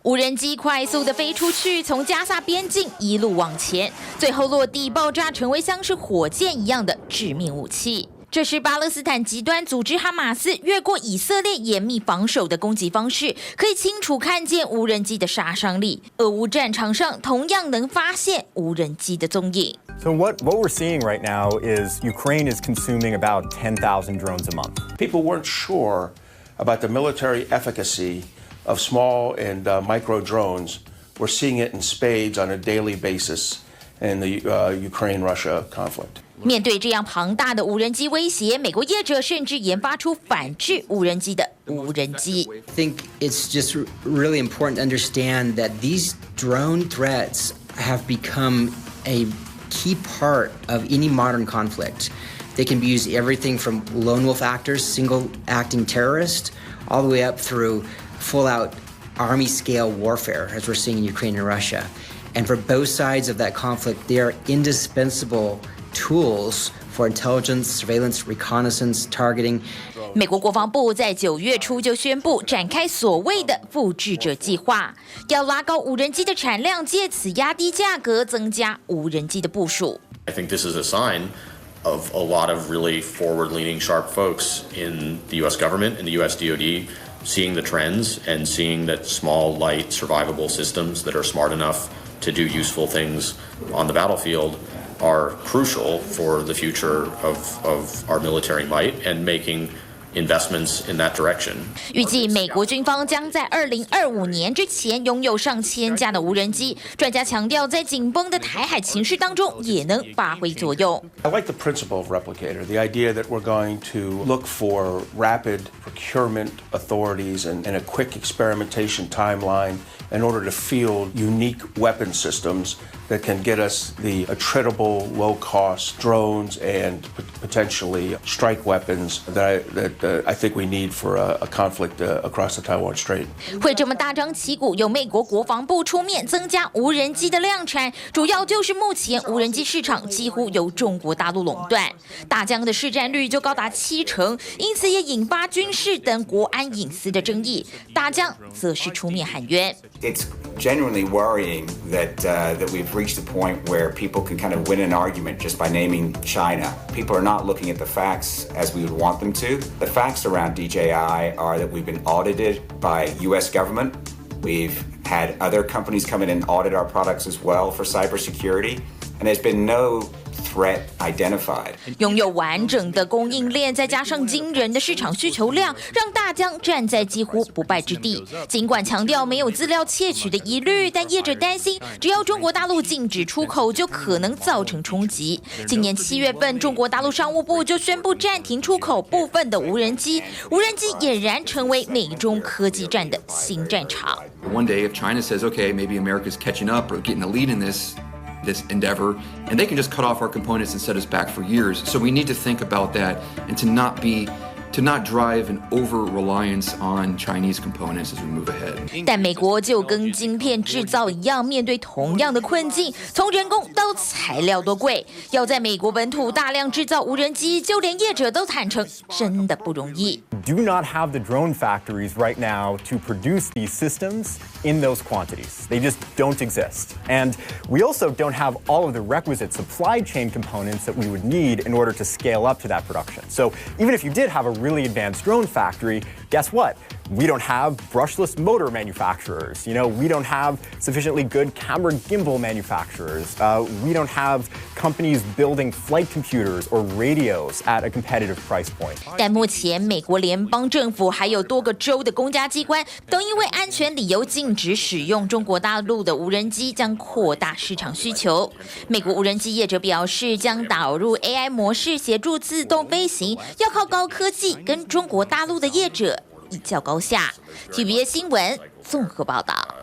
无人机快速地飞出去，从加萨边境一路往前，最后落地爆炸，成为像是火箭一样的致命武器。这是巴勒斯坦极端组织哈马斯越过以色列严密防守的攻击方式，可以清楚看见无人机的杀伤力。俄乌战场上同样能发现无人机的踪影。So what we're seeing right now is Ukraine is consuming about 10,000 drones a month. People weren't sure about the military efficacy of small and micro drones. We're seeing it in spades on a daily basis in the Ukraine-Russia conflict. 面对这样庞大的无人机威胁，美国业者甚至研发出反制无人机的无人机。I think it's just really important to understand that these drone threats have become a key part of any modern conflict. They can be used everything from lone wolf actors, single acting terrorists, all the way up through full-out army-scale warfare, as we're seeing in Ukraine and Russia. And for both sides of that conflict, they are indispensable tools for intelligence, surveillance, reconnaissance, targeting. 美国国防部在9月初就宣布展开所谓的复制者计划，要拉高无人机的产量，借此压低价格，增加无人机的部署。I think this is a sign of a lot of really forward-leaning, sharp folks in the U.S. government and the U.S. DoD seeing the trends and seeing that small, light, survivable systems that are smart enough to do useful things on the battlefield are crucial for the future of our military might and making investments in that direction. 预计美国军方将在2025年之前拥有上千架的无人机。专家强调，在紧绷的台海情势当中也能发挥作用。I like the principle of replicator, the idea that we're going to look for rapid procurement authorities and a quick experimentation timeline in order to field unique weapon systems that can get us the attritable, low-cost drones and potentially strike weapons that I think we need for a conflict across the Taiwan Strait. 会这么大张旗鼓，由美国国防部出面增加无人机的量产，主要就是目前无人机市场几乎由中国大陆垄断，大疆的市占率就高达70%，因此也引发军事等国安隐私的争议。大疆则是出面喊冤。It's genuinely worrying that we've reached a point where people can kind of win an argument just by naming China. People are not looking at the facts as we would want them to. The facts around DJI are that we've been audited by U.S. government. We've had other companies come in and audit our products as well for cybersecurity, and there's been no threat identified. 拥有完整的供应链，再加上惊人的市场需求量，让大疆站在几乎不败之地。尽管强调没有资料窃取的疑虑，但业者担心，只要中国大陆禁止出口，就可能造成冲击。今年7月份，中国大陆商务部就宣布暂停出口部分的无人机，无人机俨然成为美中科技战的新战场。One day, if China says, "Okay, maybe America's catching up or getting the lead in this endeavor," and they can just cut off our components and set us back for years. So we need to think about that and to not drive an over-reliance on Chinese components as we move ahead. 但美国就跟晶片制造一样，面对同样的困境，从人工到材料都贵，要在美国本土大量制造无人机，就连业者都坦诚，真的不容易。Do not have the drone factories right now to produce these systems in those quantities. They just don't exist. And we also don't have all of the requisite supply chain components that we would need in order to scale up to that production. So even if you did have a really advanced drone factory, guess what? We don't have brushless motor manufacturers. We don't have sufficiently good camera gimbal manufacturers. We don't have companies building flight computers or radios at a competitive price point. 但目前美国联邦政府还有多个州的公家机关都因为安全理由禁止使用中国大陆的无人机，将扩大市场需求。美国无人机业者表示，将导入 AI 模式协助自动飞行，要靠高科技跟中国大陆的业者一较高下。TVBS 新闻综合报道。